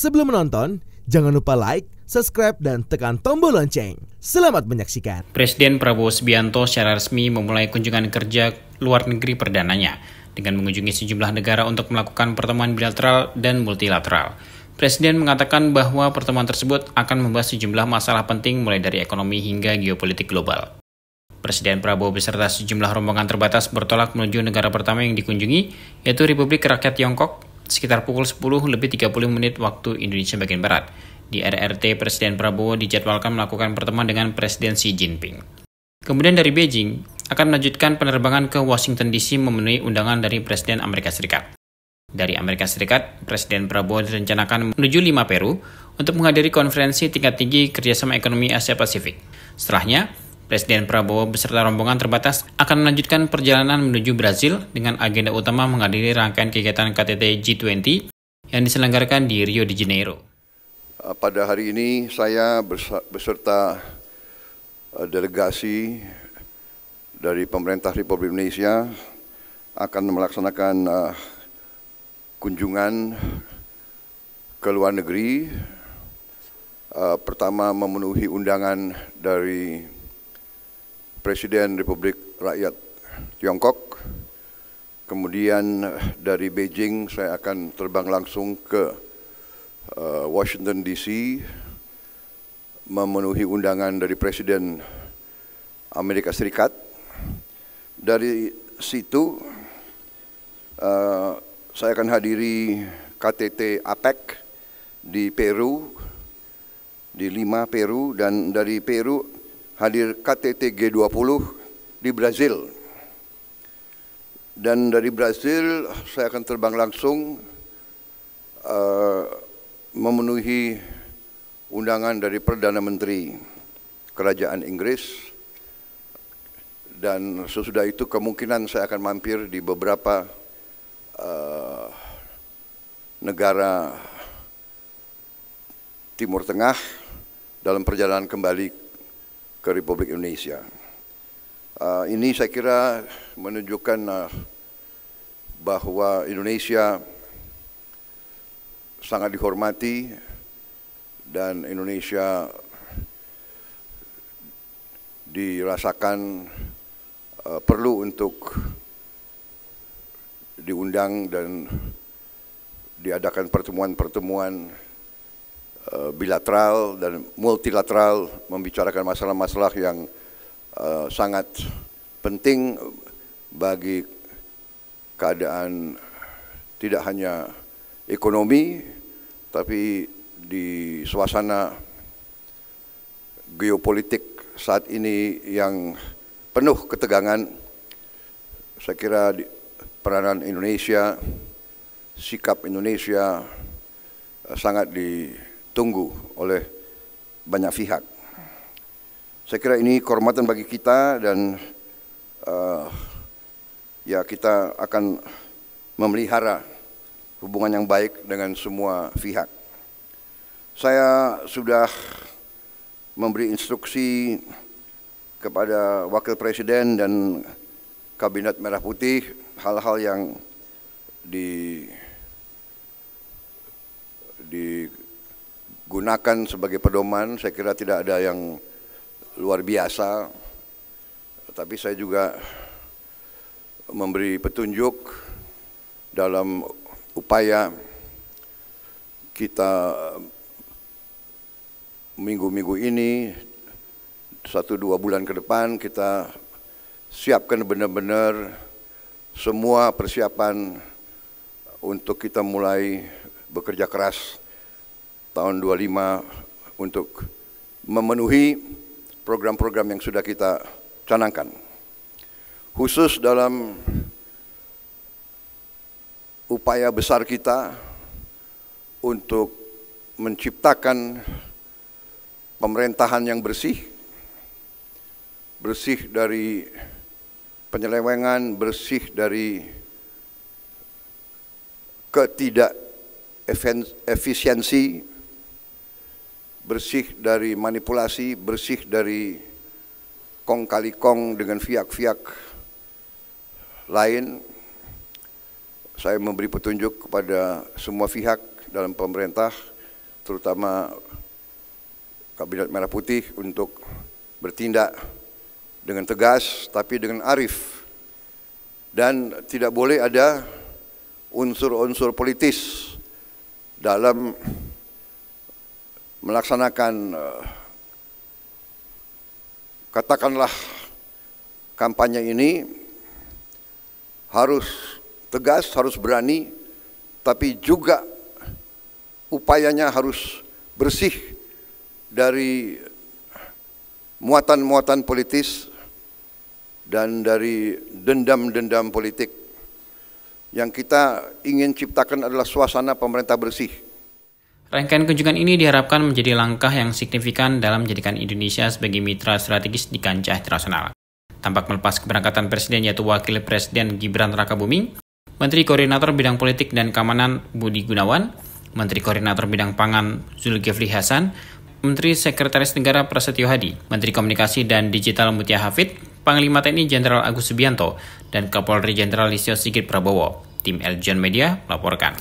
Sebelum menonton, jangan lupa like, subscribe, dan tekan tombol lonceng. Selamat menyaksikan. Presiden Prabowo Subianto secara resmi memulai kunjungan kerja luar negeri perdananya dengan mengunjungi sejumlah negara untuk melakukan pertemuan bilateral dan multilateral. Presiden mengatakan bahwa pertemuan tersebut akan membahas sejumlah masalah penting mulai dari ekonomi hingga geopolitik global. Presiden Prabowo beserta sejumlah rombongan terbatas bertolak menuju negara pertama yang dikunjungi, yaitu Republik Rakyat Tiongkok, sekitar pukul 10:30 waktu Indonesia bagian Barat. Di RRT, Presiden Prabowo dijadwalkan melakukan pertemuan dengan Presiden Xi Jinping. Kemudian dari Beijing, akan melanjutkan penerbangan ke Washington DC memenuhi undangan dari Presiden Amerika Serikat. Dari Amerika Serikat, Presiden Prabowo direncanakan menuju Lima, Peru, untuk menghadiri konferensi tingkat tinggi kerjasama ekonomi Asia Pasifik. Setelahnya, Presiden Prabowo beserta rombongan terbatas akan melanjutkan perjalanan menuju Brazil dengan agenda utama menghadiri rangkaian kegiatan KTT G20 yang diselenggarakan di Rio de Janeiro. Pada hari ini saya beserta delegasi dari pemerintah Republik Indonesia akan melaksanakan kunjungan ke luar negeri. Pertama, memenuhi undangan dari Presiden Republik Rakyat Tiongkok. Kemudian dari Beijing saya akan terbang langsung ke Washington DC, memenuhi undangan dari Presiden Amerika Serikat. Dari situ saya akan hadiri KTT APEC di Peru, di Lima, Peru, dan dari Peru hadir KTT G20 di Brazil. Dan dari Brazil saya akan terbang langsung memenuhi undangan dari Perdana Menteri Kerajaan Inggris. Dan sesudah itu kemungkinan saya akan mampir di beberapa negara Timur Tengah dalam perjalanan kembali ke Republik Indonesia. Ini saya kira menunjukkan bahwa Indonesia sangat dihormati dan Indonesia dirasakan perlu untuk diundang dan diadakan pertemuan-pertemuan bilateral dan multilateral, membicarakan masalah-masalah yang sangat penting bagi keadaan tidak hanya ekonomi, tapi di suasana geopolitik saat ini yang penuh ketegangan. Saya kira peranan Indonesia, sikap Indonesia sangat ditunggu oleh banyak pihak. Saya kira ini kehormatan bagi kita dan ya kita akan memelihara hubungan yang baik dengan semua pihak. Saya sudah memberi instruksi kepada Wakil Presiden dan Kabinet Merah Putih hal-hal yang digunakan sebagai pedoman. Saya kira tidak ada yang luar biasa, tapi saya juga memberi petunjuk dalam upaya kita minggu-minggu ini, 1-2 bulan ke depan, kita siapkan benar-benar semua persiapan untuk kita mulai bekerja keras tahun 25 untuk memenuhi program-program yang sudah kita canangkan. Khusus dalam upaya besar kita untuk menciptakan pemerintahan yang bersih dari penyelewengan, bersih dari ketidakefisiensi, bersih dari manipulasi, bersih dari kong kali kong dengan pihak-pihak lain. Saya memberi petunjuk kepada semua pihak dalam pemerintah terutama Kabinet Merah Putih untuk bertindak dengan tegas tapi dengan arif, dan tidak boleh ada unsur-unsur politis dalam melaksanakan katakanlah kampanye ini. Harus tegas, harus berani, tapi juga upayanya harus bersih dari muatan-muatan politis dan dari dendam-dendam politik. Yang kita ingin ciptakan adalah suasana pemerintah bersih. Rangkaian kunjungan ini diharapkan menjadi langkah yang signifikan dalam menjadikan Indonesia sebagai mitra strategis di kancah internasional. Tampak melepas keberangkatan Presiden yaitu Wakil Presiden Gibran Rakabuming, Menteri Koordinator Bidang Politik dan Keamanan Budi Gunawan, Menteri Koordinator Bidang Pangan Zulkifli Hasan, Menteri Sekretaris Negara Prasetyo Hadi, Menteri Komunikasi dan Digital Mutia Hafid, Panglima TNI Jenderal Agus Subianto, dan Kapolri Jenderal Listio Sigit Prabowo. Tim Eljon Media melaporkan.